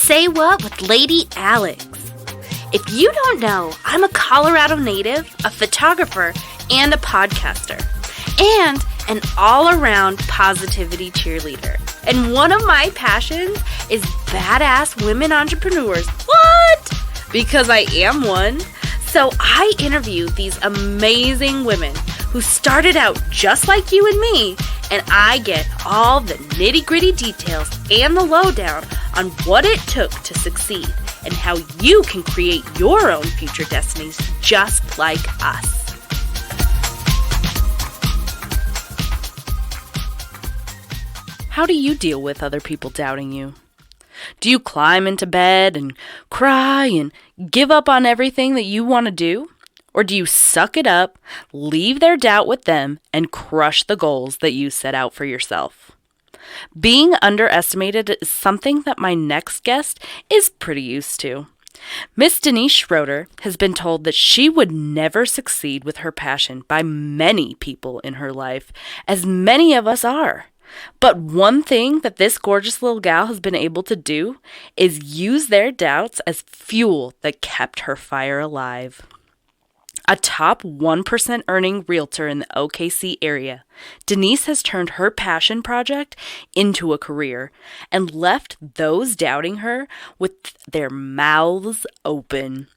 Say What with Lady Alex. If you don't know, I'm a Colorado native, a photographer, and a podcaster, and an all-around positivity cheerleader. And one of my passions is badass women entrepreneurs. What? Because I am one. So I interview these amazing women who started out just like you and me, and I get all the nitty-gritty details and the lowdown on what it took to succeed and how you can create your own future destinies just like us. How do you deal with other people doubting you? Do you climb into bed and cry and give up on everything that you want to do? Or do you suck it up, leave their doubt with them, and crush the goals that you set out for yourself? Being underestimated is something that my next guest is pretty used to. Miss Denise Schroeder has been told that she would never succeed with her passion by many people in her life, as many of us are. But one thing that this gorgeous little gal has been able to do is use their doubts as fuel that kept her fire alive. A top 1% earning realtor in the OKC area, Denise has turned her passion project into a career and left those doubting her with their mouths open.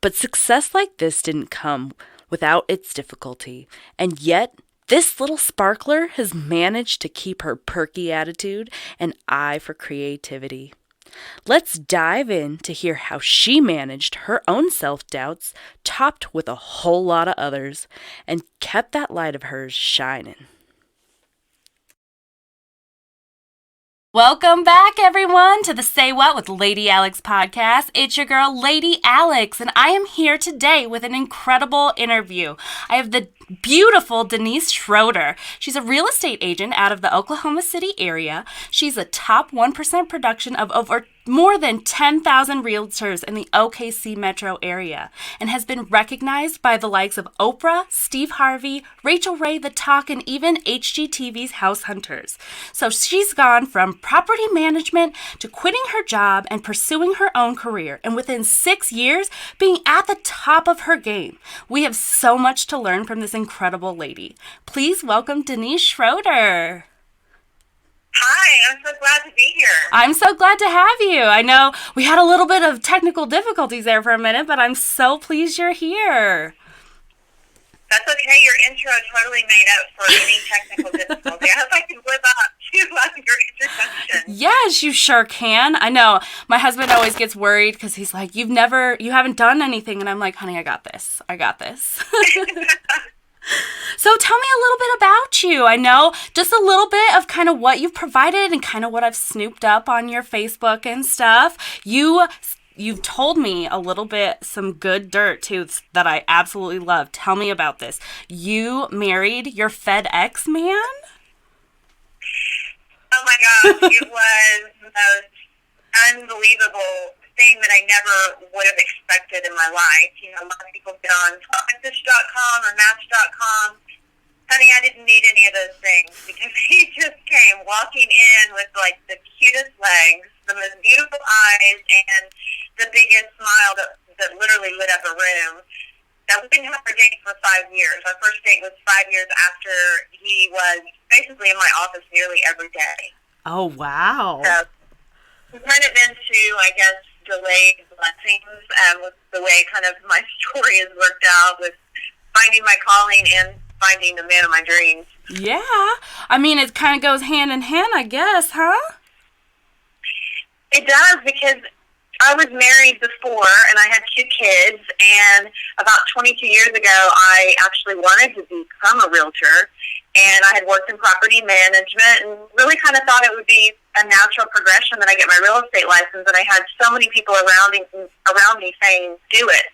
But success like this didn't come without its difficulty, and yet this little sparkler has managed to keep her perky attitude and eye for creativity. Let's dive in to hear how she managed her own self-doubts, topped with a whole lot of others, and kept that light of hers shining. Welcome back, everyone, to the Say What with Lady Alex podcast. It's your girl, Lady Alex, and I am here today with an incredible interview. I have the beautiful Denise Schroeder. She's a real estate agent out of the Oklahoma City area. She's a top 1% production of over more than 10,000 realtors in the OKC metro area and has been recognized by the likes of Oprah, Steve Harvey, Rachel Ray, The Talk, and even HGTV's House Hunters. So she's gone from property management to quitting her job and pursuing her own career, and within 6 years, being at the top of her game. We have so much to learn from this incredible lady. Please welcome Denise Schroeder. Hi, I'm so glad to be here. I'm so glad to have you. I know we had a little bit of technical difficulties there for a minute, but I'm so pleased you're here. That's okay. Your intro totally made up for any technical difficulty. I hope I can live up to your introduction. Yes, you sure can. I know. My husband always gets worried because he's like, you haven't done anything. And I'm like, honey, I got this. So tell me a little bit about you. I know just a little bit of kind of what you've provided and kind of what I've snooped up on your Facebook and stuff. You've told me a little bit, some good dirt too, that I absolutely love. Tell me about this. You married your FedEx man? Oh my gosh, it was the most unbelievable thing that I never would have expected in my life. You know, a lot of people get on Fish.com or Match.com. Honey, I didn't need any of those things because he just came walking in with like the cutest legs, the most beautiful eyes, and the biggest smile that literally lit up a room. Now, we didn't have our date for 5 years. Our first date was 5 years after he was basically in my office nearly every day. Oh, wow. So we kind of into, I guess, delayed blessings with the way kind of my story has worked out with finding my calling and finding the man of my dreams. Yeah. I mean, it kind of goes hand in hand, I guess, huh? It does, because I was married before and I had 2 kids, and about 22 years ago I actually wanted to become a realtor, and I had worked in property management and really kind of thought it would be a natural progression that I get my real estate license, and I had so many people around me saying, do it.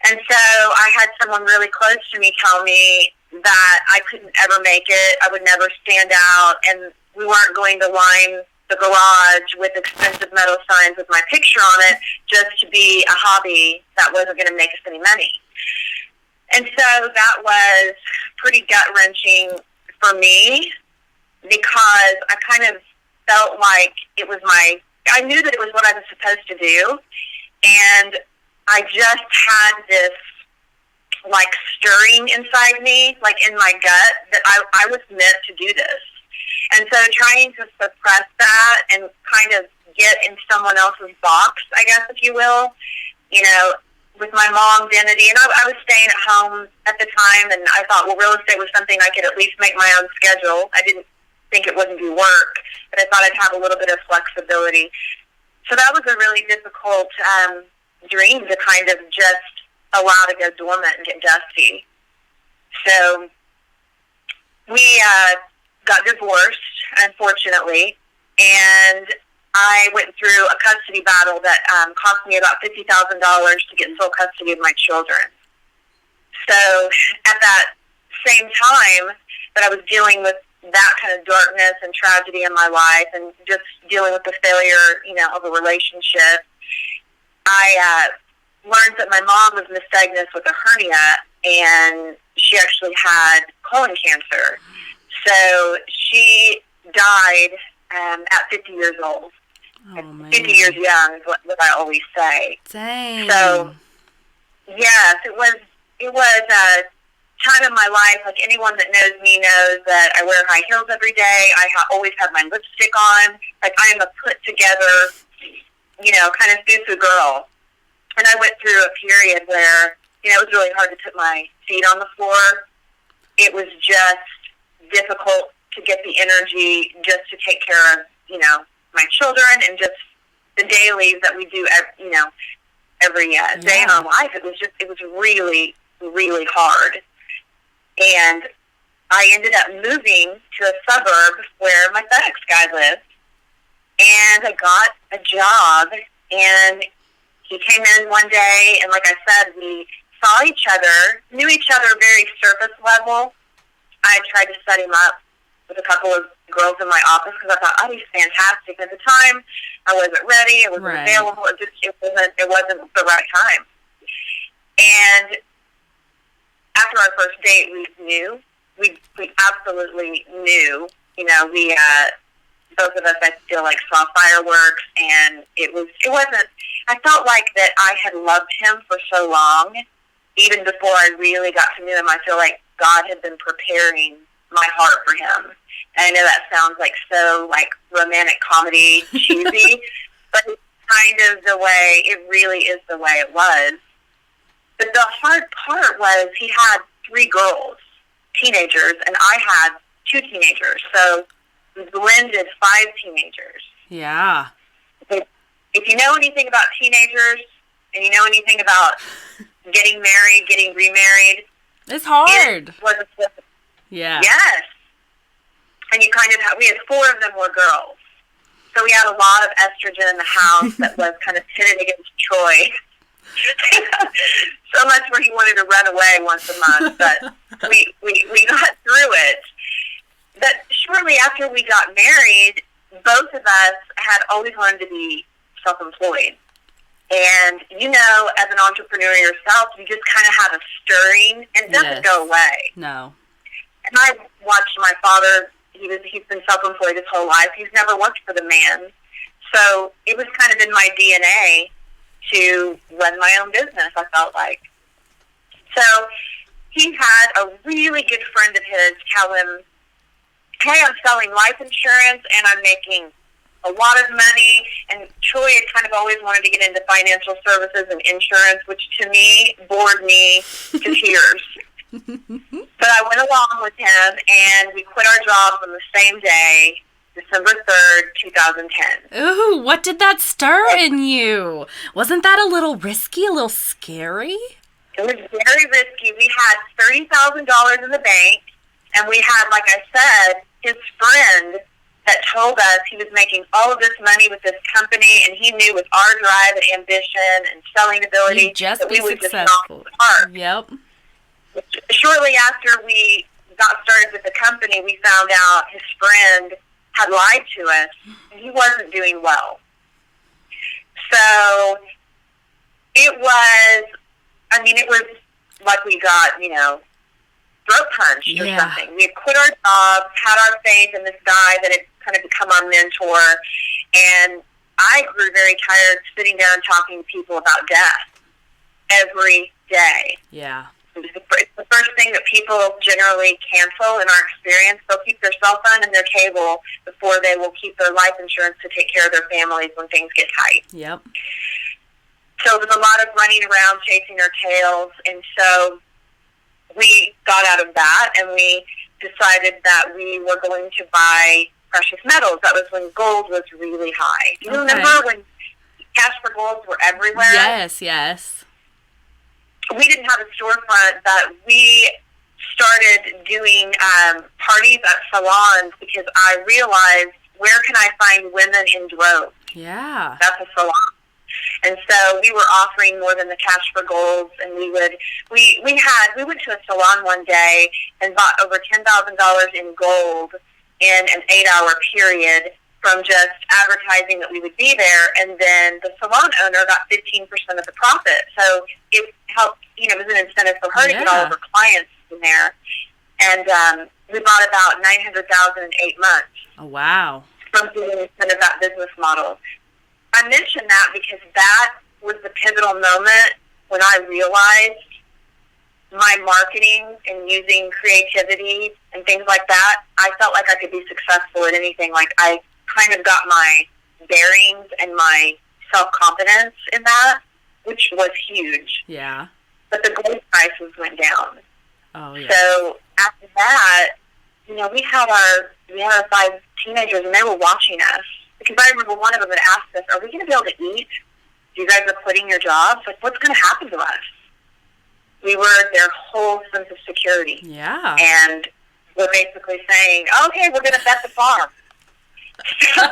And so I had someone really close to me tell me that I couldn't ever make it, I would never stand out, and we weren't going to line the garage with expensive metal signs with my picture on it just to be a hobby that wasn't going to make us any money. And so that was pretty gut-wrenching for me because I kind of felt like it was my I knew that it was what I was supposed to do, and I just had this like stirring inside me, like in my gut, that I was meant to do this. And so trying to suppress that and kind of get in someone else's box, I guess, if you will, you know, with my mom's identity. And I was staying at home at the time, and I thought, well, real estate was something I could at least make my own schedule. I didn't think it wouldn't be work, but I thought I'd have a little bit of flexibility. So that was a really difficult dream to kind of just allow to go dormant and get dusty. So we got divorced, unfortunately, and I went through a custody battle that cost me about $50,000 to get full custody of my children. So at that same time that I was dealing with that kind of darkness and tragedy in my life and just dealing with the failure, you know, of a relationship, I learned that my mom was misdiagnosed with a hernia, and she actually had colon cancer. So she died at 50 years old. Oh, man. 50 years young is what I always say. Dang. So, yes, it was a time in my life, like anyone that knows me knows that I wear high heels every day. I always have my lipstick on. Like, I am a put-together, you know, kind of foo-foo girl. And I went through a period where, you know, it was really hard to put my feet on the floor. It was just difficult to get the energy just to take care of, you know, my children and just the dailies that we do, you know, every day in our life. It was really, really hard. And I ended up moving to a suburb where my FedEx guy lived. And I got a job, and he came in one day, and like I said, we saw each other, knew each other very surface level. I tried to set him up with a couple of girls in my office because I thought, oh, he's fantastic. At the time, I wasn't ready. It wasn't available. It wasn't the right time. And after our first date, we knew. We absolutely knew. You know, we both of us, I feel like, saw fireworks, and it wasn't. I felt like that I had loved him for so long, even before I really got to know him. I feel like God had been preparing my heart for him. And I know that sounds like so like romantic comedy cheesy, but it's kind of the way, it really is the way it was. But the hard part was he had 3 girls, teenagers, and I had 2 teenagers. So we blended 5 teenagers. Yeah. If you know anything about teenagers and you know anything about getting married, getting remarried, it's hard. It was a yeah. Yes. And you kind of we had 4 of them were girls. So we had a lot of estrogen in the house that was kind of pitted against Troy. So much where he wanted to run away once a month, but we got through it. But shortly after we got married, both of us had always wanted to be self-employed. And, you know, as an entrepreneur yourself, you just kind of have a stirring, and it doesn't go away. No. And I watched my father, he's been self-employed his whole life. He's never worked for the man. So it was kind of in my DNA to run my own business, I felt like. So he had a really good friend of his tell him, hey, I'm selling life insurance and I'm making a lot of money. And Troy had kind of always wanted to get into financial services and insurance, which to me bored me to tears. But I went along with him, and we quit our jobs on the same day, December 3rd, 2010. Ooh, what did that stir in you? Wasn't that a little risky, a little scary? It was very risky. We had $30,000 in the bank, and we had, like I said, his friend that told us he was making all of this money with this company, and he knew with our drive and ambition and selling ability that we would successful. just knock it apart. Yep. Shortly after we got started with the company, we found out his friend had lied to us, and he wasn't doing well. So it was like we got, you know, throat punched or something. We had quit our jobs, had our faith in this guy that had kind of become our mentor, and I grew very tired sitting there and talking to people about death every day. Yeah. It's the first thing that people generally cancel in our experience. They'll keep their cell phone and their cable before they will keep their life insurance to take care of their families when things get tight. Yep. So there's a lot of running around chasing our tails, and so we got out of that, and we decided that we were going to buy precious metals. That was when gold was really high. Do you remember when cash for gold were everywhere? Yes, yes. We didn't have a storefront, but we started doing parties at salons because I realized, where can I find women in droves? Yeah. That's a salon. And so we were offering more than the cash for golds, and we went to a salon one day and bought over $10,000 in gold in an 8-hour period from just advertising that we would be there, and then the salon owner got 15% of the profit. So it helped, it was an incentive for her to get all of her clients in there. And we bought about $900,000 in 8 months. Oh, wow. From doing kind of that business model. I mention that because that was the pivotal moment when I realized my marketing and using creativity and things like that, I felt like I could be successful at anything. Like, I kind of got my bearings and my self-confidence in that, which was huge. Yeah. But the gold prices went down. Oh, yeah. So after that, we had our 5 teenagers, and they were watching us. Because I remember one of them had asked us, are we going to be able to eat? You guys are quitting your jobs? Like, what's going to happen to us? We were their whole sense of security. Yeah. And we're basically saying, okay, we're going to bet the farm. So,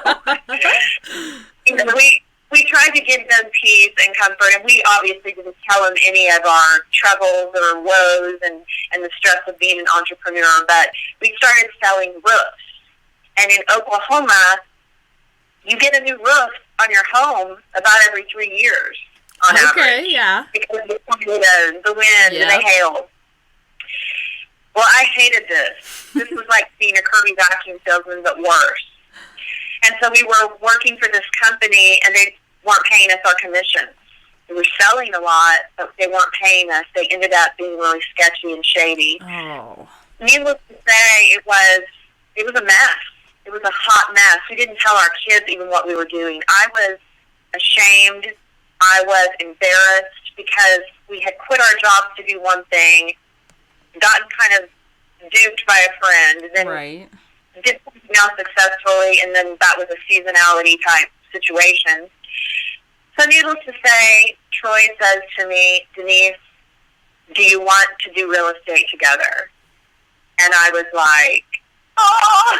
we tried to give them peace and comfort, and we obviously didn't tell them any of our troubles or woes and the stress of being an entrepreneur, but we started selling roofs. And in Oklahoma, you get a new roof on your home about every 3 years on average. Okay, yeah. Because of the tornadoes, the wind, and the hail. Well, I hated this. This was like being a Kirby vacuum salesman, but worse. And so we were working for this company, and they weren't paying us our commissions. We were selling a lot, but they weren't paying us. They ended up being really sketchy and shady. Oh. Needless to say, it was a mess. It was a hot mess. We didn't tell our kids even what we were doing. I was ashamed. I was embarrassed because we had quit our jobs to do one thing, gotten kind of duped by a friend, and then did something else successfully, and then that was a seasonality type situation. So needless to say, Troy says to me, Denise, do you want to do real estate together? And I was like, oh!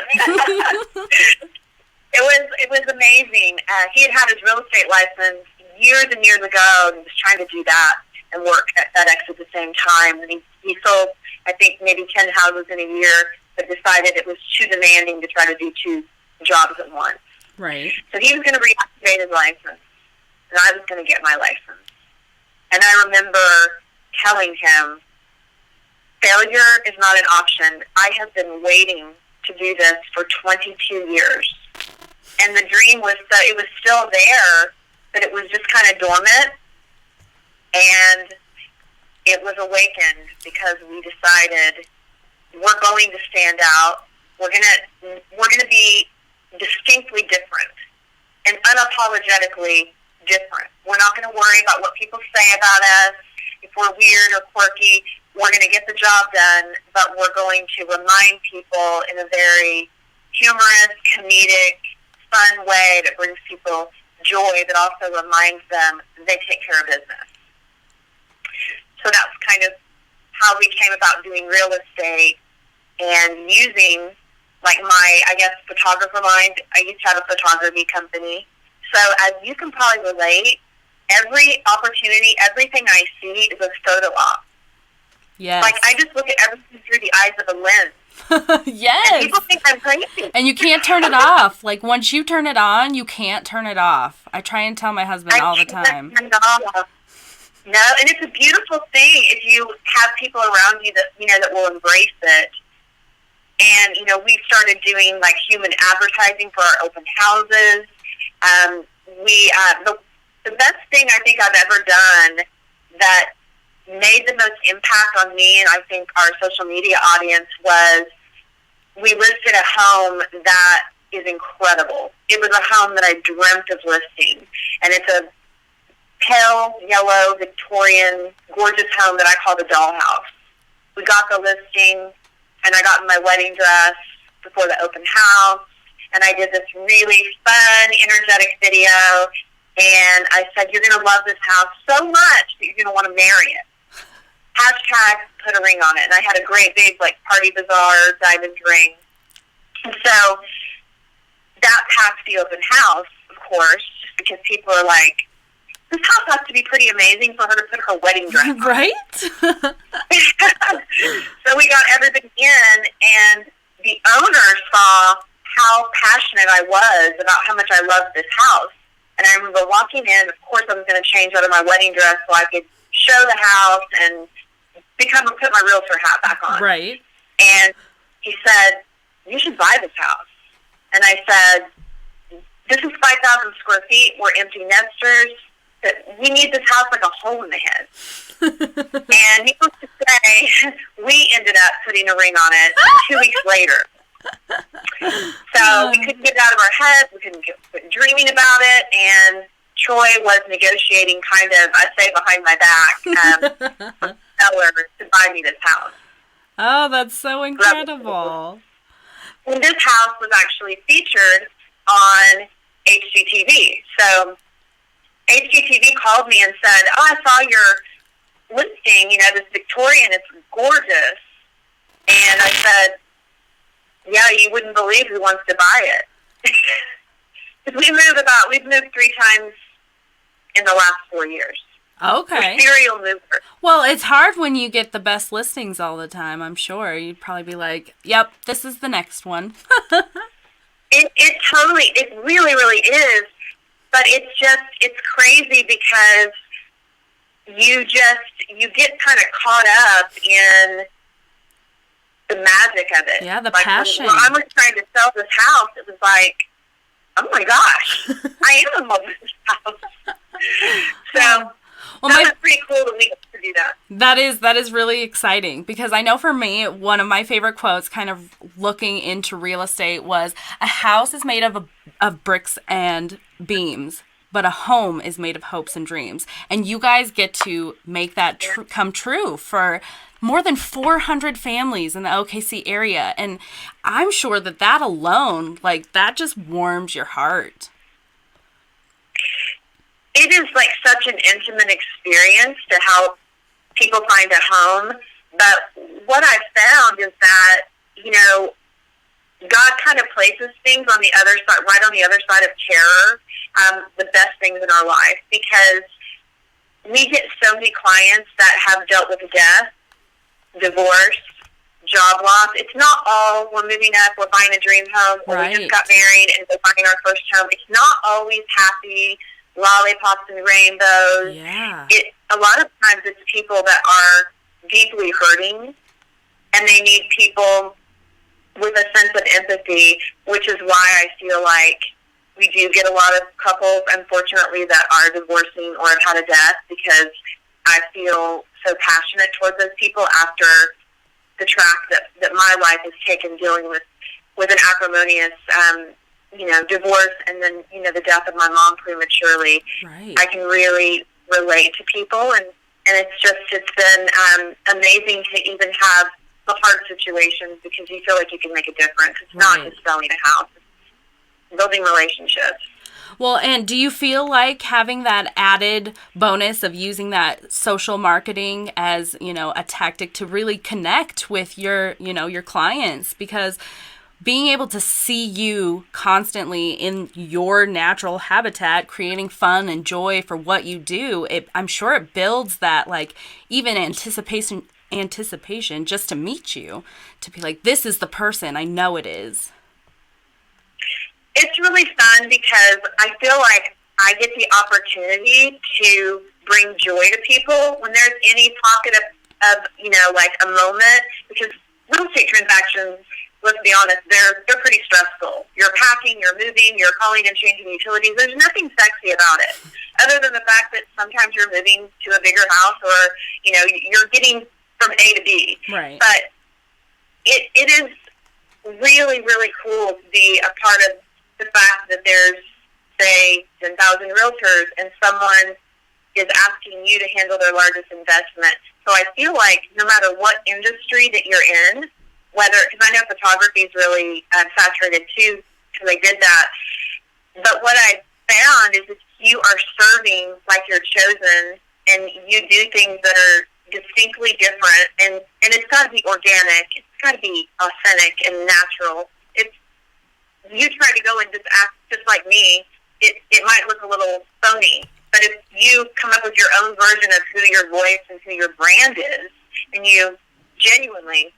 It was amazing. He had his real estate license years and years ago, and was trying to do that and work at FedEx at the same time. And he sold, I think, maybe 10 houses in a year, but decided it was too demanding to try to do 2 jobs at once. Right. So he was going to reactivate his license, and I was going to get my license. And I remember telling him, failure is not an option. I have been waiting to do this for 22 years. And the dream was that it was still there, but it was just kind of dormant. And it was awakened because we decided we're going to stand out. We're gonna be distinctly different and unapologetically different. We're not going to worry about what people say about us. If we're weird or quirky, we're going to get the job done, but we're going to remind people in a very humorous, comedic, fun way that brings people joy, that also reminds them they take care of business. So that's kind of how we came about doing real estate and using, like, my, I guess, photographer mind. I used to have a photography company. So as you can probably relate, every opportunity, everything I see is a photo op. Yes. Like, I just look at everything through the eyes of a lens. Yes. And people think I'm crazy. And you can't turn it off. Like, once you turn it on, you can't turn it off. I try and tell my husband all the time. Turn it off. No, and it's a beautiful thing if you have people around you that, that will embrace it. And, we started doing, like, human advertising for our open houses. the best thing I think I've ever done that made the most impact on me and I think our social media audience was we listed a home that is incredible. It was a home that I dreamt of listing, and it's a pale yellow Victorian gorgeous home that I call the dollhouse. We got the listing, and I got in my wedding dress before the open house, and I did this really fun, energetic video, and I said, you're going to love this house so much that you're going to want to marry it. Hashtag put a ring on it. And I had a great big, like, party bazaar diamond ring. And so that passed the open house, of course, just because people are like, this house has to be pretty amazing for her to put her wedding dress on. Right? So we got everything in, and the owner saw how passionate I was about how much I loved this house. And I remember walking in, of course I was going to change out of my wedding dress so I could show the house and put my realtor hat back on. Right. And he said, you should buy this house. And I said, this is 5,000 square feet. We're empty nesters. We need this house like a hole in the head. And needless to say, we ended up putting a ring on it 2 weeks later. So we couldn't get it out of our heads. We couldn't quit dreaming about it. And Troy was negotiating kind of, I say behind my back, seller to buy me this house. Oh, that's so incredible. And this house was actually featured on HGTV. So HGTV called me and said, oh, I saw your listing, this Victorian, it's gorgeous. And I said, yeah, you wouldn't believe who wants to buy it. Because we've moved 3 times in the last 4 years. Okay. We're serial movers. Well, it's hard when you get the best listings all the time, I'm sure. You'd probably be like, yep, this is the next one. It really, really is. But it's crazy because you get kind of caught up in the magic of it. Yeah, the like passion. When I was trying to sell this house, it was like, oh my gosh, I am in love with this house. So that was pretty cool that we got to do that. That is really exciting because I know for me, one of my favorite quotes kind of looking into real estate was, a house is made of bricks and beams, but a home is made of hopes and dreams. And you guys get to make that come true for more than 400 families in the OKC area. And I'm sure that alone, like, that just warms your heart. It is like such an intimate experience to help people find a home. But what I've found is that, God kind of places things on the other side, right on the other side of terror, the best things in our life, because we get so many clients that have dealt with death, divorce, job loss. It's not all we're moving up, we're buying a dream home, or right. we just got married and we're buying our first home. It's not always happy, lollipops and rainbows. Yeah. A lot of times it's people that are deeply hurting, and they need people with a sense of empathy, which is why I feel like we do get a lot of couples, unfortunately, that are divorcing or have had a death, because I feel so passionate towards those people after the track that my life has taken dealing with an acrimonious divorce, and then, the death of my mom prematurely. Right. I can really relate to people, and it's been amazing to even have the hard situations, because you feel like you can make a difference. It's not just selling a house, it's building relationships. Well, and do you feel like having that added bonus of using that social marketing as, a tactic to really connect with your clients? Because being able to see you constantly in your natural habitat, creating fun and joy for what you do, I'm sure it builds that, like, even anticipation just to meet you, to be like, this is the person, I know it is. It's really fun because I feel like I get the opportunity to bring joy to people when there's any pocket of like a moment, because real estate transactions, let's be honest, they're pretty stressful. You're you're packing, you're moving, you're calling and changing utilities. There's nothing sexy about it, other than the fact that sometimes you're moving to a bigger house, or you're getting from A to B. Right. But it is really, really cool to be a part of the fact that there's, say, 10,000 realtors, and someone is asking you to handle their largest investment. So I feel like no matter what industry that you're in, because I know photography is really saturated too, because I did that. But what I found is if you are serving like you're chosen, and you do things that are distinctly different, and it's got to be organic, it's got to be authentic and natural. You try to go and just act just like me, it might look a little phony. But if you come up with your own version of who your voice and who your brand is, and you genuinely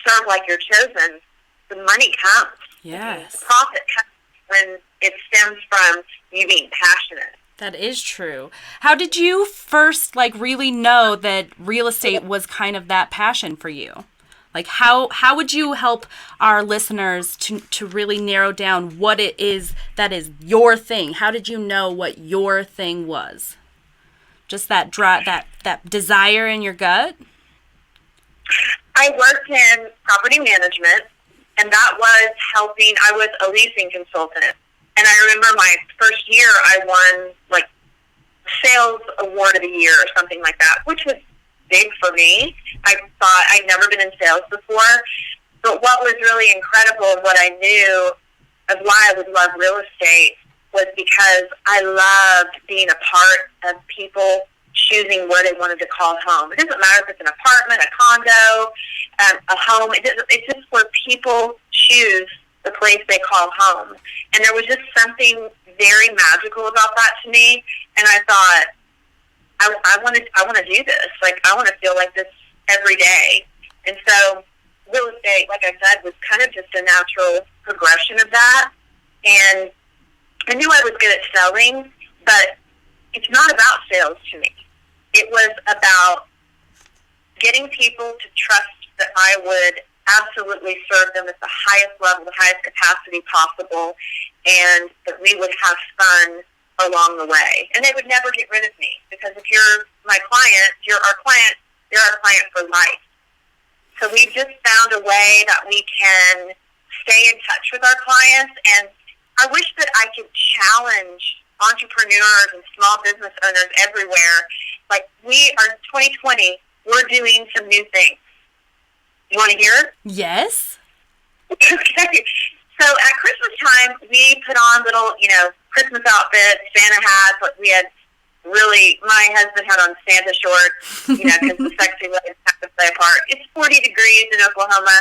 serve like you're chosen, the money comes. Yes. The profit comes when it stems from you being passionate. That is true. How did you first really know that real estate was kind of that passion for you? How would you help our listeners to really narrow down what it is that is your thing? How did you know what your thing was? Just that that desire in your gut? I worked in property management, and that was helping. I was a leasing consultant. And I remember my first year, I won sales award of the year or something like that, which was big for me. I thought I'd never been in sales before. But what was really incredible and what I knew of why I would love real estate was because I loved being a part of people choosing where they wanted to call home. It doesn't matter if it's an apartment, a condo, a home. It's just where people choose the place they call home. And there was just something very magical about that to me. And I thought, I want to do this. I want to feel like this every day. And so real estate, like I said, was kind of just a natural progression of that. And I knew I was good at selling, but it's not about sales to me. It was about getting people to trust that I would absolutely serve them at the highest level, the highest capacity possible, and that we would have fun along the way. And they would never get rid of me, because if you're my client, you're our client for life. So we've just found a way that we can stay in touch with our clients, and I wish that I could challenge entrepreneurs and small business owners everywhere. We are 2020, we're doing some new things. You want to hear? Yes. Okay. So at Christmas time, we put on little, Christmas outfits, Santa hats. We had my husband had on Santa shorts, because the sexy legs have to play a part. It's 40 degrees in Oklahoma,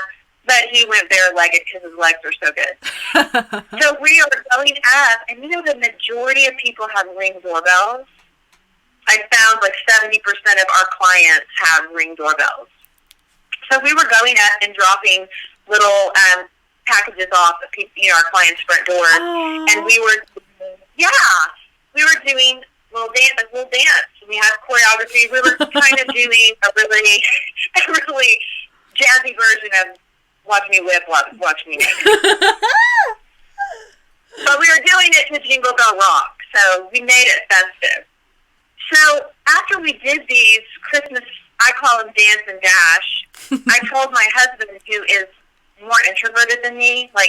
but he went bare-legged because his legs are so good. So we are going up, and the majority of people have Ring doorbells. I found 70% of our clients have Ring doorbells. So we were going up and dropping little packages off at our clients' front doors. Aww. And we were doing a little dance. We had choreography. We were kind of doing a really jazzy version of Watch Me Whip, Watch Me Naked. But we were doing it to Jingle Bell Rock, so we made it festive. So after we did these Christmas, I call them dance and dash, I told my husband, who is more introverted than me, I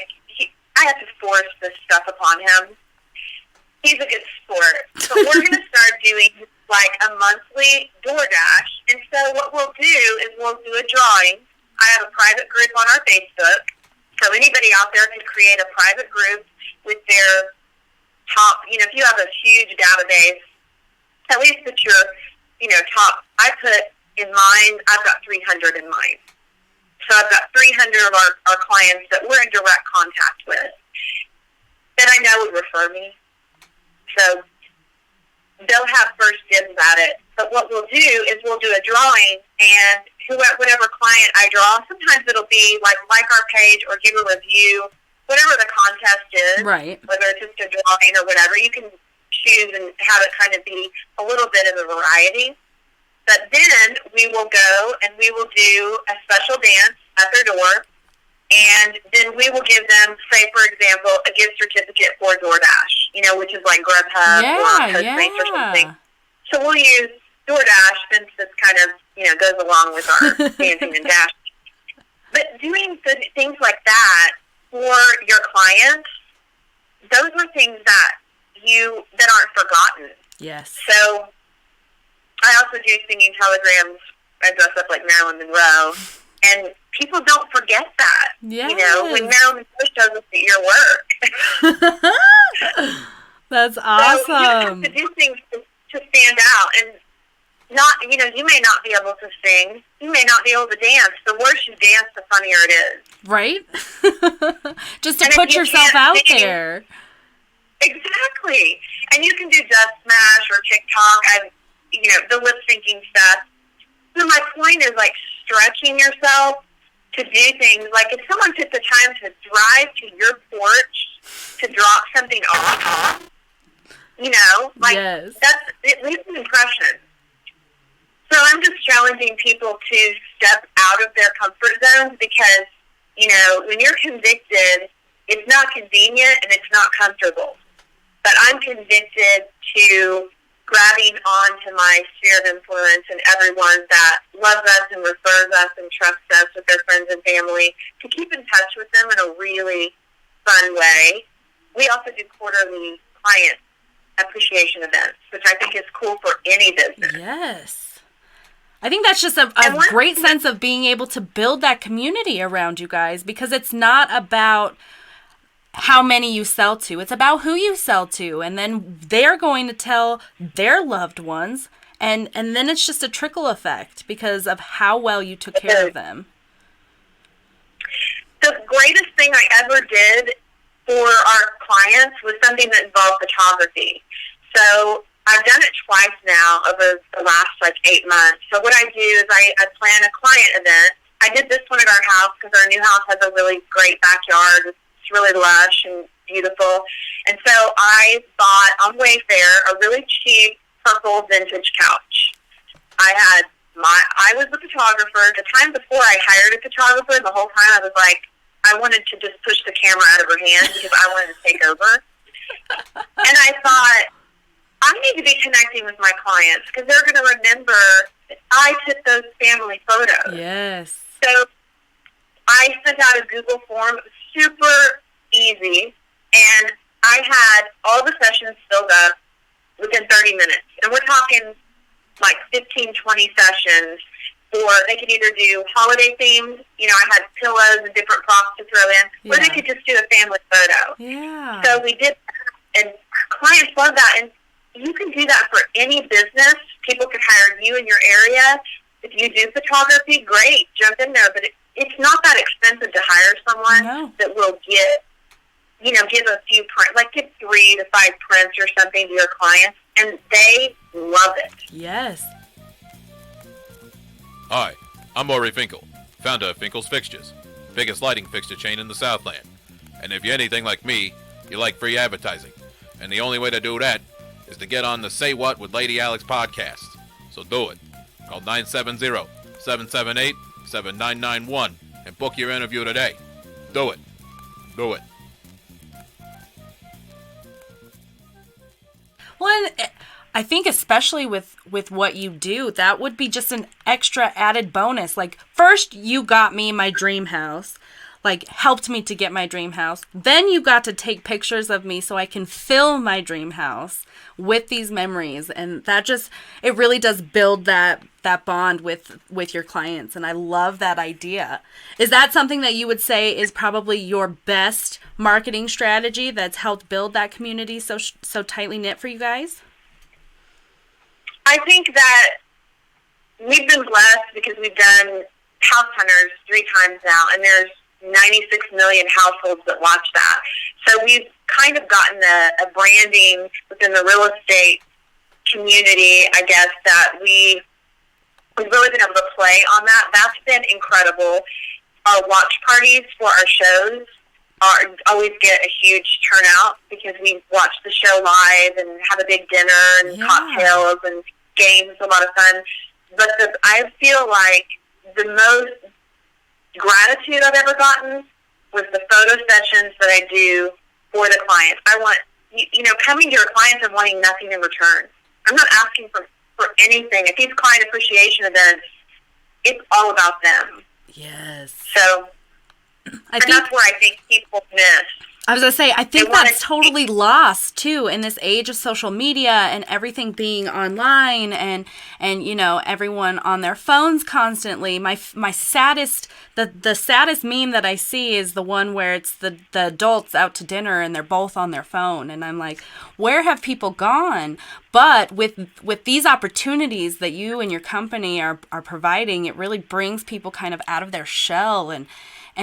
have to force this stuff upon him. He's a good sport. So we're going to start doing a monthly DoorDash. And so what we'll do is we'll do a drawing. I have a private group on our Facebook. So anybody out there can create a private group with their top, if you have a huge database, at least put your, top. I put in mine, I've got 300 in mine. So I've got 300 of our clients that we're in direct contact with that I know would refer me. So they'll have first dibs at it. But what we'll do is we'll do a drawing, and whatever client I draw, sometimes it'll be like our page or give a review, whatever the contest is, right? Whether it's just a drawing or whatever, you can choose and have it kind of be a little bit of a variety. But then we will go and we will do a special dance at their door. And then we will give them, say, for example, a gift certificate for DoorDash, which is like Grubhub or Postmates or something. So we'll use DoorDash since this kind of, goes along with our dancing and dash. But doing things like that for your clients, those are things that aren't forgotten. Yes. So I also do singing telegrams. I dress up like Marilyn Monroe. And people don't forget that. Yes. When Marilyn Monroe shows up at your work. That's awesome. So you have to do things to stand out. And not, you may not be able to sing. You may not be able to dance. The worse you dance, the funnier it is. Right? Just to put yourself out there. Exactly. And you can do Dub Smash or TikTok. The lip syncing stuff. So my point is, like, stretching yourself to do things. Like, if someone took the time to drive to your porch to drop something off, yes. it leaves an impression. So I'm just challenging people to step out of their comfort zones because, when you're convicted, it's not convenient and it's not comfortable. But I'm convicted to grabbing on to my sphere of influence and everyone that loves us and refers us and trusts us with their friends and family to keep in touch with them in a really fun way. We also do quarterly client appreciation events, which I think is cool for any business. Yes. I think that's just a great sense of being able to build that community around you guys, because it's not about how many you sell to. It's about who you sell to. And then they're going to tell their loved ones. And then it's just a trickle effect because of how well you took care of them. The greatest thing I ever did for our clients was something that involved photography. So I've done it twice now over the last 8 months. So what I do is I plan a client event. I did this one at our house because our new house has a really great backyard. It's really lush and beautiful. And so I bought on Wayfair a really cheap purple vintage couch. I was the photographer. The time before I hired a photographer, the whole time I was like, I wanted to just push the camera out of her hand because I wanted to take over. And I thought, I need to be connecting with my clients because they're going to remember that I took those family photos. Yes. So I sent out a Google form. It was super easy. And I had all the sessions filled up within 30 minutes. And we're talking 15, 20 sessions. Or they could either do holiday themed, I had pillows and different props to throw in, or they could just do a family photo. Yeah. So we did, and clients love that. And you can do that for any business. People could hire you in your area. If you do photography, great, jump in there. But it's not that expensive to hire someone that will give a few prints, give 3 to 5 prints or something to your clients, and they love it. Yes. Hi, I'm Maury Finkel, founder of Finkel's Fixtures, biggest lighting fixture chain in the Southland. And if you're anything like me, you like free advertising. And the only way to do that is to get on the Say What with Lady Alex podcast. So do it. Call 970-778-7991 and book your interview today. Do it. Do it. Well, I think especially with what you do, that would be just an extra added bonus. First you got me my dream house, helped me to get my dream house. Then you got to take pictures of me so I can fill my dream house with these memories. And it really does build that bond with your clients. And I love that idea. Is that something that you would say is probably your best marketing strategy that's helped build that community so tightly knit for you guys? I think that we've been blessed because we've done House Hunters 3 times now, and there's 96 million households that watch that. So we've kind of gotten a branding within the real estate community, I guess, that we've really been able to play on that. That's been incredible. Our watch parties for our shows always get a huge turnout because we watch the show live and have a big dinner and cocktails and games, a lot of fun. But I feel like the most gratitude I've ever gotten with the photo sessions that I do for the clients. I want, coming to your clients and wanting nothing in return. I'm not asking for anything. At these client appreciation events, it's all about them. Yes. So, that's where I think people miss. I was going to say, I think that's totally lost, too, in this age of social media and everything being online and everyone on their phones constantly. My saddest, the saddest meme that I see is the one where it's the adults out to dinner and they're both on their phone. And I'm like, where have people gone? But with these opportunities that you and your company are providing, it really brings people kind of out of their shell and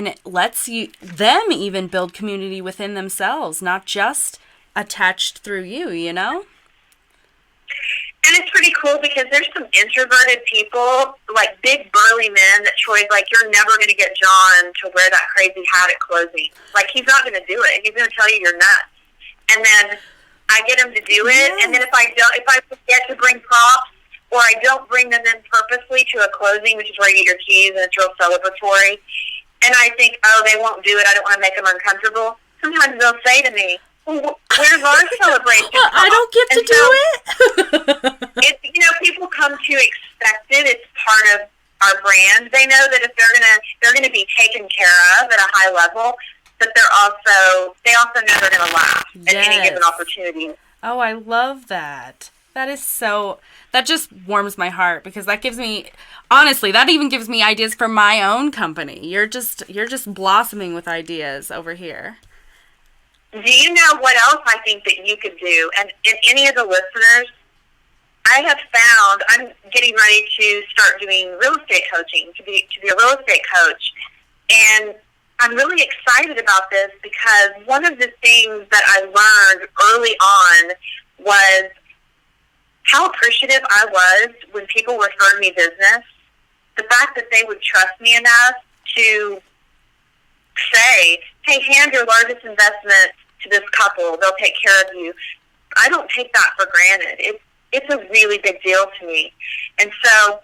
it lets them even build community within themselves, not just attached through you, And it's pretty cool because there's some introverted people, like big burly men that Troy's like, you're never going to get John to wear that crazy hat at closing. Like, he's not going to do it. He's going to tell you you're nuts. And then I get him to do it. Yes. And then if I forget to bring props, or I don't bring them in purposely to a closing, which is where you get your keys and it's real celebratory, and I think, they won't do it. I don't want to make them uncomfortable. Sometimes they'll say to me, well, where's our celebration? Well, I don't get to do it. People come to expect it. It's part of our brand. They know that if they're gonna be taken care of at a high level, but they also know they're gonna laugh at any given opportunity. Oh, I love that. That just warms my heart because that gives me, honestly, that even gives me ideas for my own company. You're just blossoming with ideas over here. Do you know what else I think that you could do? And any of the listeners, I have found, I'm getting ready to start doing real estate coaching, to be a real estate coach. And I'm really excited about this because one of the things that I learned early on was how appreciative I was when people referred me business. The fact that they would trust me enough to say, hey, hand your largest investment to this couple. They'll take care of you. I don't take that for granted. It's a really big deal to me. And so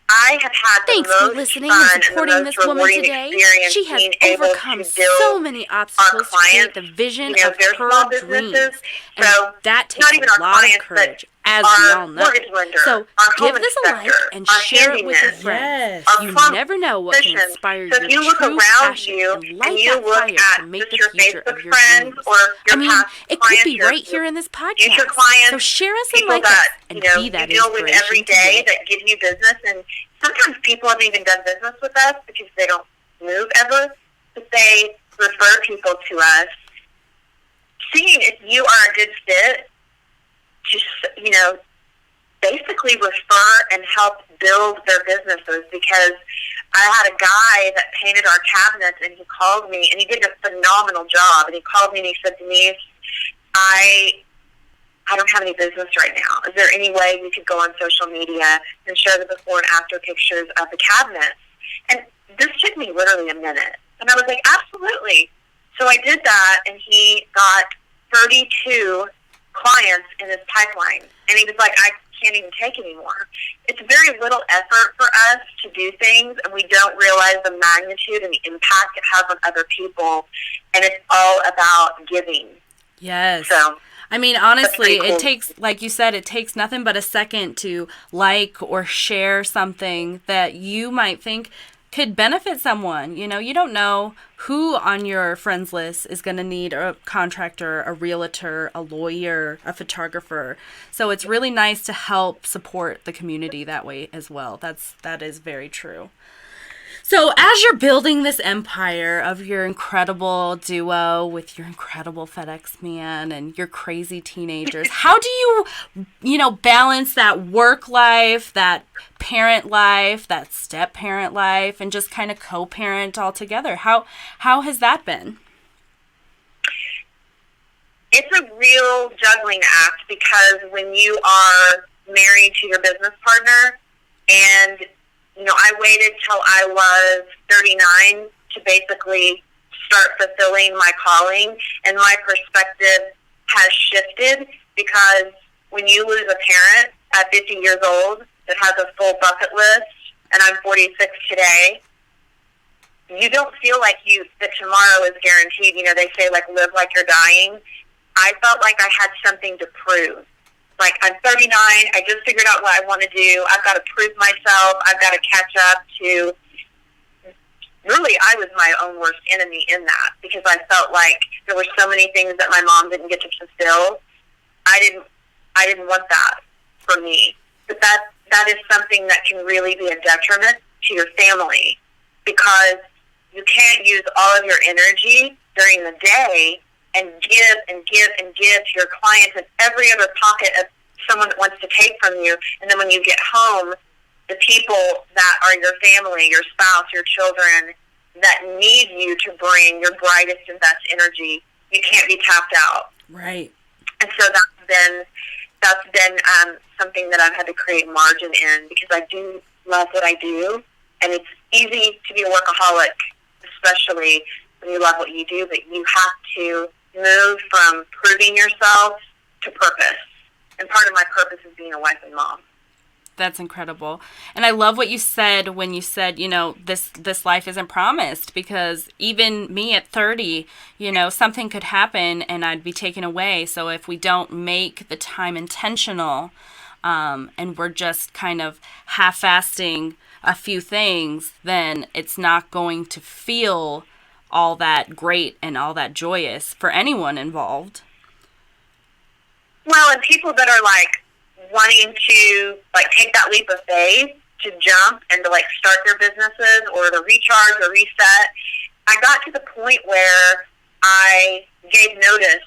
I have had Thanks the most for listening fun and supporting and the most this woman rewarding today. experience She has being able overcome to build so many obstacles to create the vision of their her small dreams. businesses. And So that takes not even a our lot of clients, courage, but as we our all know. mortgage lender, So our give home this a like inspector, and our share it with your handyman, friends. our You plumber, never know what can inspire so your if you look true around passion you and light and you that look fire at to make just the your future Facebook of your friends dreams. or your it past could clients, be right here in this podcast. future clients, So share us and people like us that and you be that deal with inspiration every day today. that give you business. And sometimes people haven't even done business with us because they don't move ever, but they refer people to us. Seeing if you are a good fit to, basically refer and help build their businesses, because I had a guy that painted our cabinets and he called me and he did a phenomenal job, and he called me and he said, Denise, I don't have any business right now. Is there any way we could go on social media and share the before and after pictures of the cabinets? And this took me literally a minute. And I was like, absolutely. So I did that, and he got 32 clients in his pipeline. And he was like, I can't even take anymore. It's very little effort for us to do things, and we don't realize the magnitude and the impact it has on other people. And it's all about giving. Yes. So, I mean, honestly, cool. It takes, like you said, it takes nothing but a second to like or share something that you might think could benefit someone. You don't know who on your friends list is going to need a contractor, a realtor, a lawyer, a photographer. So it's really nice to help support the community that way as well. That is very true. So as you're building this empire of your incredible duo with your incredible FedEx man and your crazy teenagers, how do you balance that work life, that parent life, that step-parent life, and just kind of co-parent all together? How has that been? It's a real juggling act, because when you are married to your business partner, and I waited till I was 39 to basically start fulfilling my calling, and my perspective has shifted, because when you lose a parent at 50 years old that has a full bucket list, and I'm 46 today, you don't feel like that tomorrow is guaranteed. You know, they say, like, live like you're dying. I felt like I had something to prove. Like, I'm 39. I just figured out what I want to do. I've got to prove myself. I've got to catch up to. Really, I was my own worst enemy in that, because I felt like there were so many things that my mom didn't get to fulfill. I didn't want that for me. But that is something that can really be a detriment to your family, because you can't use all of your energy during the day and give and give and give to your clients and every other pocket of someone that wants to take from you. And then when you get home, the people that are your family, your spouse, your children, that need you to bring your brightest and best energy, you can't be tapped out. Right. And so that's been something that I've had to create margin in, because I do love what I do, and it's easy to be a workaholic, especially when you love what you do, but you have to move from proving yourself to purpose. And part of my purpose is being a wife and mom. That's incredible. And I love what you said when you said, you know, this life isn't promised, because even me at 30, you know, something could happen and I'd be taken away. So if we don't make the time intentional, and we're just kind of half-assing a few things, then it's not going to feel all that great and all that joyous for anyone involved. Well, and people that are like wanting to like take that leap of faith to jump and to like start their businesses or to recharge or reset, I got to the point where I gave notice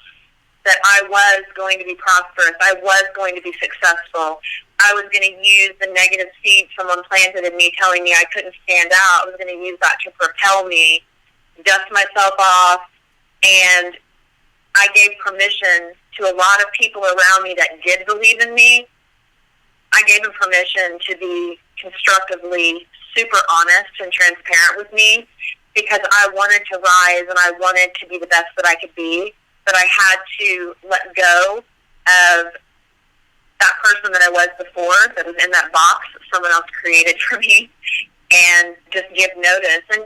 that I was going to be prosperous. I was going to be successful. I was going to use the negative seed someone planted in me telling me I couldn't stand out. I was going to use that to propel me, dust myself off, and I gave permission to a lot of people around me that did believe in me. I gave them permission to be constructively super honest and transparent with me, because I wanted to rise and I wanted to be the best that I could be. But I had to let go of that person that I was before, that was in that box that someone else created for me, and just give notice. And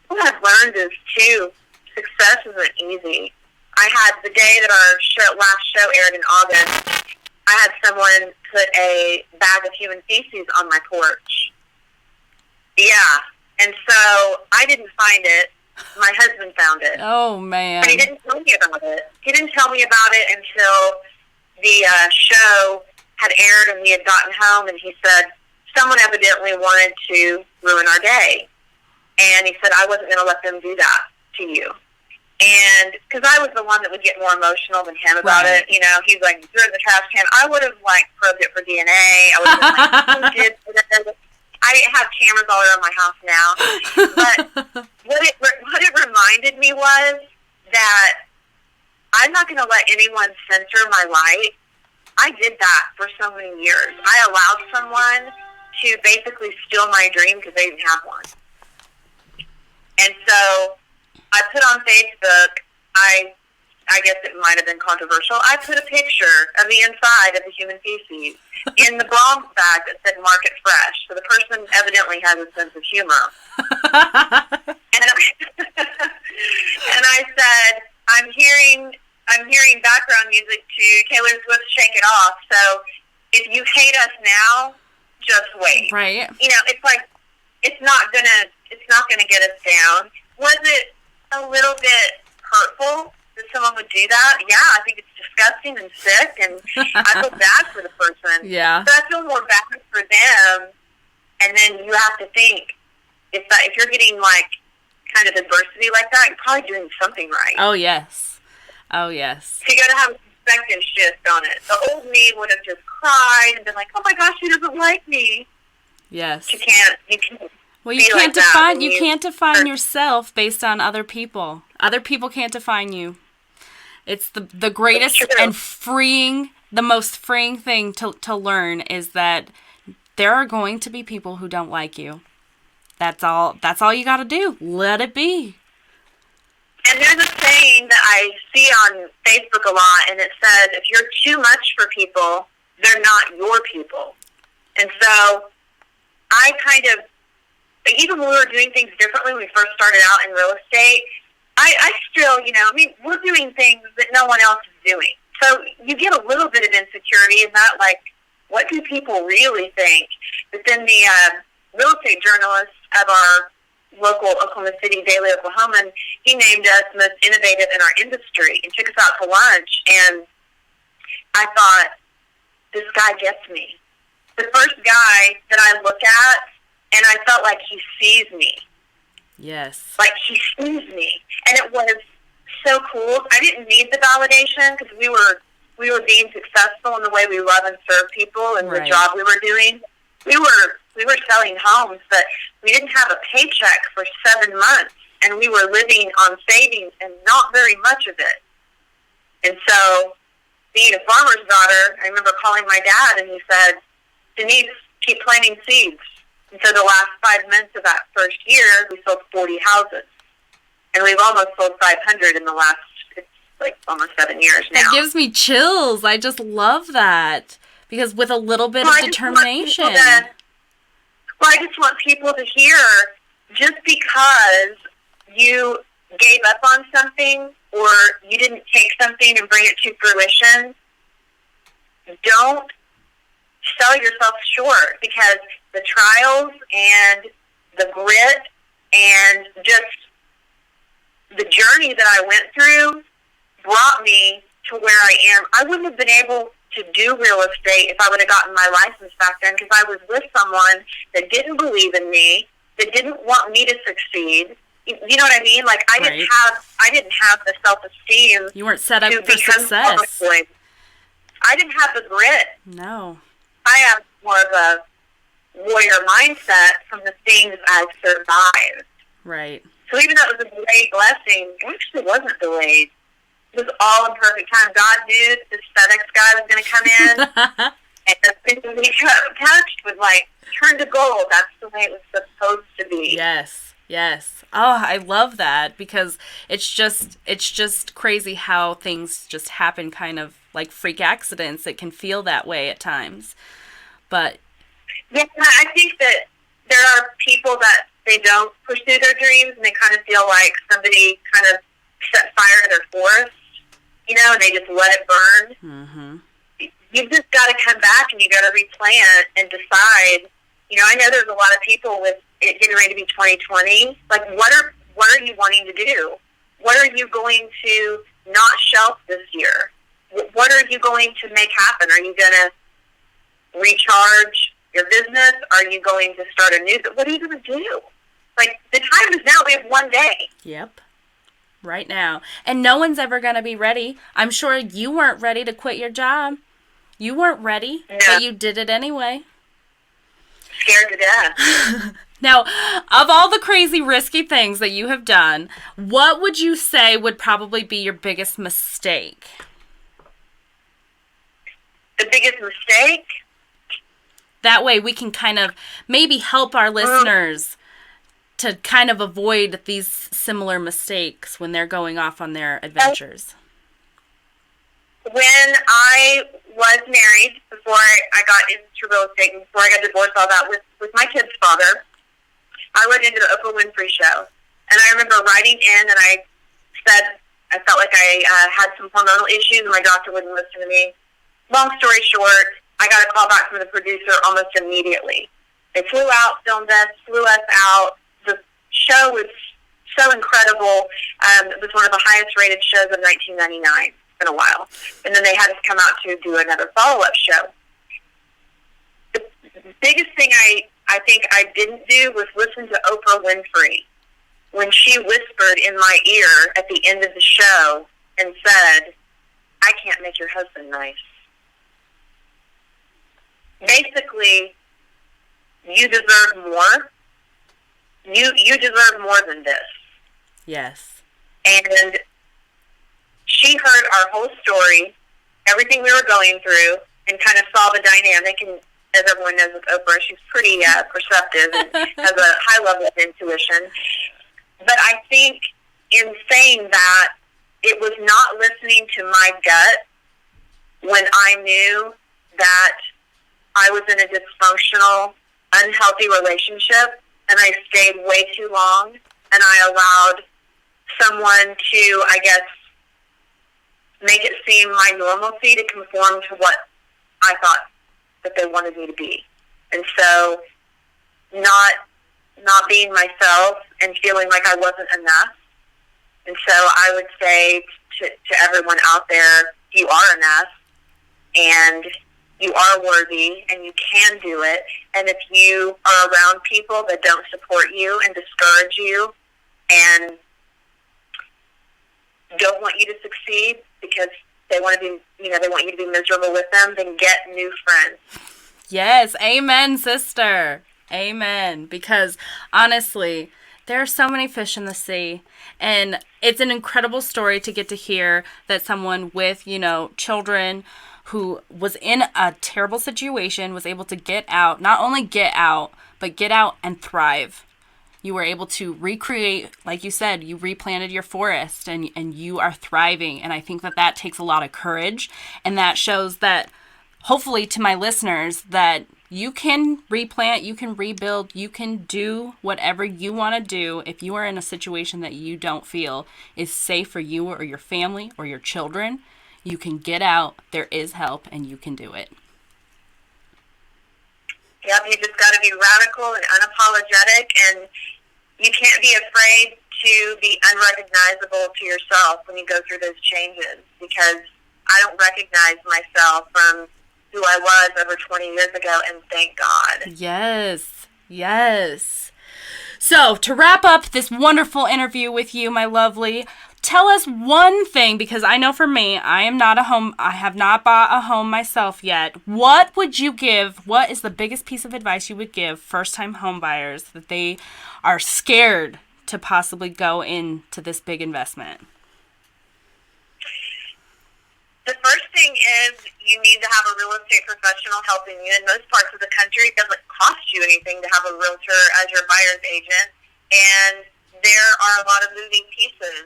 what I've learned is, too, success isn't easy. I had the day that our last show aired in August, I had someone put a bag of human feces on my porch. Yeah. And so I didn't find it. My husband found it. Oh, man. But he didn't tell me about it. He didn't tell me about it until the show had aired and we had gotten home, and he said, someone evidently wanted to ruin our day. And he said, I wasn't going to let them do that to you. And because I was the one that would get more emotional than him about it, you know, he's like, threw it in the trash can. I would have like probed it for DNA. I would have been like, who did this? I have cameras all around my house now. But what it reminded me was that I'm not going to let anyone censor my light. I did that for so many years. I allowed someone to basically steal my dream because they didn't have one. And so I put on Facebook, I guess it might have been controversial, I put a picture of the inside of the human feces in the brown bag that said Market Fresh. So the person evidently has a sense of humor. and I said, I'm hearing background music to Taylor Swift's Shake It Off. So if you hate us now, just wait. Right. You know, it's like, it's not gonna get us down. Was it a little bit hurtful that someone would do that? Yeah, I think it's disgusting and sick, and I feel bad for the person. Yeah. But I feel more bad for them. And then you have to think, if you're getting like kind of adversity like that, you're probably doing something right. Oh, yes. Oh, yes. So you got to have a perspective shift on it. The old me would have just cried and been like, "Oh my gosh, she doesn't like me." Yes. You can't. Well, you can't define yourself based on other people. Other people can't define you. It's the greatest and the most freeing thing to learn is that there are going to be people who don't like you. That's all you got to do. Let it be. And there's a saying that I see on Facebook a lot, and it says, if you're too much for people, they're not your people. And so I kind of But even when we were doing things differently when we first started out in real estate, I still, we're doing things that no one else is doing. So you get a little bit of insecurity in that, like, what do people really think? But then the real estate journalist of our local Oklahoma City Daily Oklahoman, he named us most innovative in our industry and took us out to lunch. And I thought, this guy gets me. The first guy that I look at, and I felt like he sees me. Yes. Like he sees me. And it was so cool. I didn't need the validation because we were being successful in the way we love and serve people and the job we were doing. We were selling homes, but we didn't have a paycheck for 7 months, and we were living on savings and not very much of it. And so, being a farmer's daughter, I remember calling my dad, and he said, Denise, keep planting seeds. And so the last 5 months of that first year, we sold 40 houses. And we've almost sold 500 in the last, it's like almost 7 years now. That gives me chills. I just love that. Because with a little bit of determination. I just want people to hear, just because you gave up on something or you didn't take something and bring it to fruition, don't sell yourself short, because the trials and the grit and just the journey that I went through brought me to where I am. I wouldn't have been able to do real estate if I would have gotten my license back then, because I was with someone that didn't believe in me, that didn't want me to succeed. You know what I mean? Like, I didn't have the self-esteem. You weren't set up for success. I didn't have the grit. No. I have more of a warrior mindset from the things I've survived. Right. So even though it was a delayed blessing, it actually wasn't delayed. It was all in perfect time. God knew this FedEx guy was going to come in, and the thing we touched was like, turn to gold. That's the way it was supposed to be. Yes, yes. Oh, I love that, because it's just crazy how things just happen, kind of like freak accidents. It can feel that way at times. But yeah, I think that there are people that they don't pursue their dreams, and they kind of feel like somebody kind of set fire to their forest, and they just let it burn. Mm-hmm. You've just got to come back, and you got to replant and decide. I know there's a lot of people with it getting ready to be 2020. Like, what are you wanting to do? What are you going to not shelf this year? What are you going to make happen? Are you going to recharge your business? Are you going to start a new? What are you going to do? Like, the time is now. We have one day. Yep. Right now. And no one's ever going to be ready. I'm sure you weren't ready to quit your job. You weren't ready, but you did it anyway. Scared to death. Now, of all the crazy, risky things that you have done, what would you say would probably be your biggest mistake? The biggest mistake? That way we can kind of maybe help our listeners to kind of avoid these similar mistakes when they're going off on their adventures. When I was married, before I got into real estate, and before I got divorced, all that, with my kid's father, I went into the Oprah Winfrey show. And I remember writing in, and I said I felt like I had some hormonal issues, and my doctor wouldn't listen to me. Long story short, I got a call back from the producer almost immediately. They flew out, filmed us, flew us out. The show was so incredible. It was one of the highest rated shows of 1999. It's been a while. And then they had us come out to do another follow-up show. The biggest thing I think I didn't do was listen to Oprah Winfrey when she whispered in my ear at the end of the show and said, I can't make your husband nice. Basically, you deserve more. You deserve more than this. Yes. And she heard our whole story, everything we were going through, and kind of saw the dynamic. And as everyone knows with Oprah, she's pretty perceptive and has a high level of intuition. But I think in saying that, it was not listening to my gut when I knew that I was in a dysfunctional, unhealthy relationship, and I stayed way too long, and I allowed someone to, I guess, make it seem my normalcy to conform to what I thought that they wanted me to be. And so not being myself and feeling like I wasn't enough. And so I would say to everyone out there, you are enough, and you are worthy, and you can do it. And if you are around people that don't support you and discourage you and don't want you to succeed because they want to be, they want you to be miserable with them, then get new friends. Yes, amen, sister. Amen. Because honestly, there are so many fish in the sea, and it's an incredible story to get to hear that someone with, children who was in a terrible situation was able to get out, not only get out, but get out and thrive. You were able to recreate, like you said, you replanted your forest and you are thriving. And I think that takes a lot of courage. And that shows that, hopefully to my listeners, that you can replant, you can rebuild, you can do whatever you want to do if you are in a situation that you don't feel is safe for you or your family or your children. You can get out, there is help, and you can do it. Yep, you just got to be radical and unapologetic, and you can't be afraid to be unrecognizable to yourself when you go through those changes, because I don't recognize myself from who I was over 20 years ago, and thank God. Yes, yes. So, to wrap up this wonderful interview with you, my lovely, tell us one thing, because I know for me, I have not bought a home myself yet. What would you give, what is the biggest piece of advice you would give first-time home buyers that they are scared to possibly go into this big investment? The first thing is you need to have a real estate professional helping you. In most parts of the country, it doesn't cost you anything to have a realtor as your buyer's agent, and there are a lot of moving pieces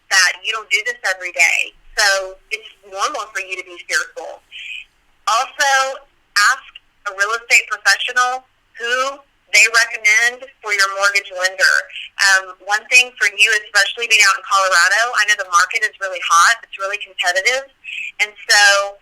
that you don't do this every day. So it's normal for you to be fearful. Also, ask a real estate professional who they recommend for your mortgage lender. One thing for you, especially being out in Colorado, I know the market is really hot. It's really competitive. And so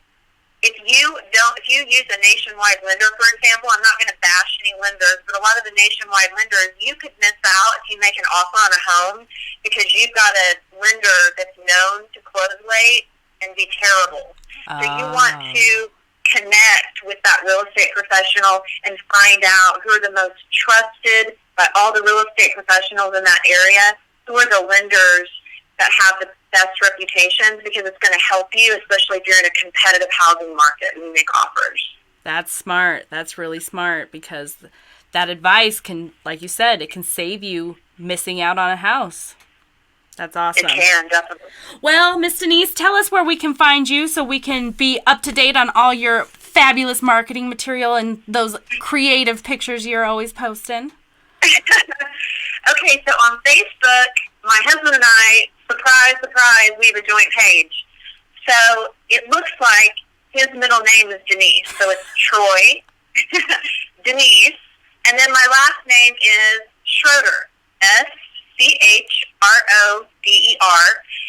if you use a nationwide lender, for example, I'm not going to bash any lenders, but a lot of the nationwide lenders, you could miss out if you make an offer on a home because you've got a lender that's known to close late and be terrible. So you want to connect with that real estate professional and find out who are the most trusted by all the real estate professionals in that area, who are the lenders that have the best reputations, because it's going to help you, especially if you're in a competitive housing market and you make offers. That's smart. That's really smart, because that advice can, like you said, it can save you missing out on a house. That's awesome. It can, definitely. Well, Miss Denise, tell us where we can find you so we can be up to date on all your fabulous marketing material and those creative pictures you're always posting. Okay, so on Facebook, my husband and I, surprise, we have a joint page. So it looks like his middle name is Denise. So it's Troy, Denise, and then my last name is Schroeder, Schroder.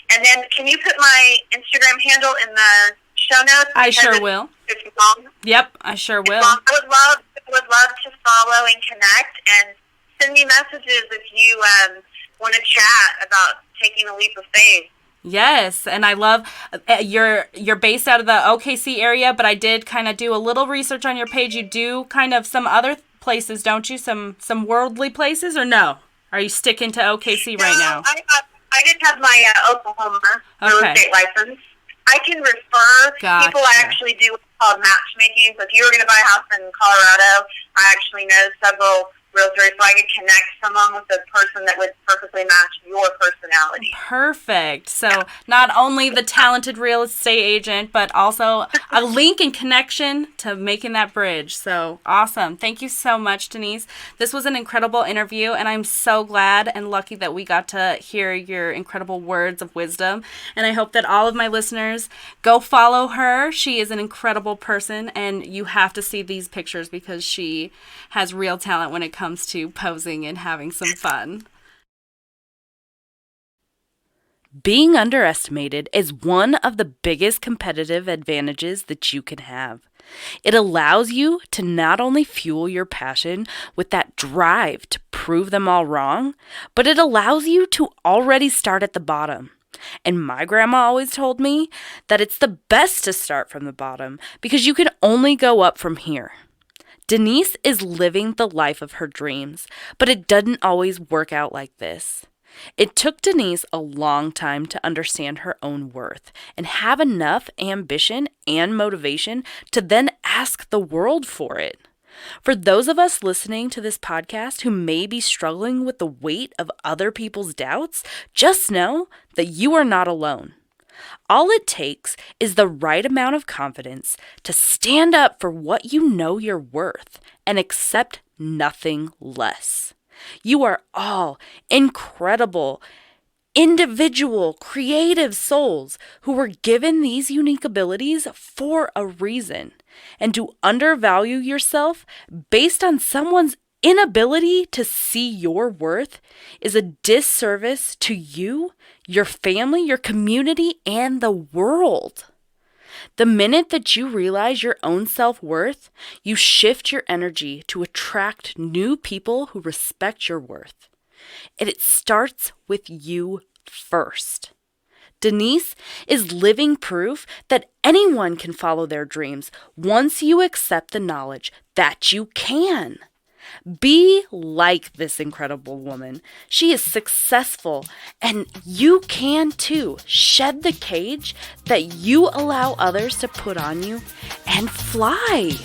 And then can you put my Instagram handle in the show notes? I sure will. It's long. Yep, I sure will. I would love to follow and connect, and send me messages if you want to chat about taking a leap of faith. Yes, and I love you're based out of the OKC area, but I did kind of do a little research on your page. You do kind of some other places, don't you? Some worldly places, or no? Are you sticking to OKC right now? I did have my Oklahoma real estate license. I can refer people. I actually do what's called matchmaking. So if you were going to buy a house in Colorado, I actually know several realtors, so I could connect someone with a person that would perfectly match your personality. Perfect. So not only the talented real estate agent, but also a link and connection to making that bridge. So awesome. Thank you so much, Denise. This was an incredible interview, and I'm so glad and lucky that we got to hear your incredible words of wisdom. And I hope that all of my listeners go follow her. She is an incredible person, and you have to see these pictures because she has real talent when it comes comes to posing and having some fun. Being underestimated is one of the biggest competitive advantages that you can have. It allows you to not only fuel your passion with that drive to prove them all wrong, but it allows you to already start at the bottom. And my grandma always told me that it's the best to start from the bottom because you can only go up from here. Denise is living the life of her dreams, but it doesn't always work out like this. It took Denise a long time to understand her own worth and have enough ambition and motivation to then ask the world for it. For those of us listening to this podcast who may be struggling with the weight of other people's doubts, just know that you are not alone. All it takes is the right amount of confidence to stand up for what you know you're worth and accept nothing less. You are all incredible, individual, creative souls who were given these unique abilities for a reason. And to undervalue yourself based on someone's inability to see your worth is a disservice to you, your family, your community, and the world. The minute that you realize your own self-worth, you shift your energy to attract new people who respect your worth. And it starts with you first. Denise is living proof that anyone can follow their dreams once you accept the knowledge that you can. Be like this incredible woman. She is successful, and you can too. Shed the cage that you allow others to put on you and fly.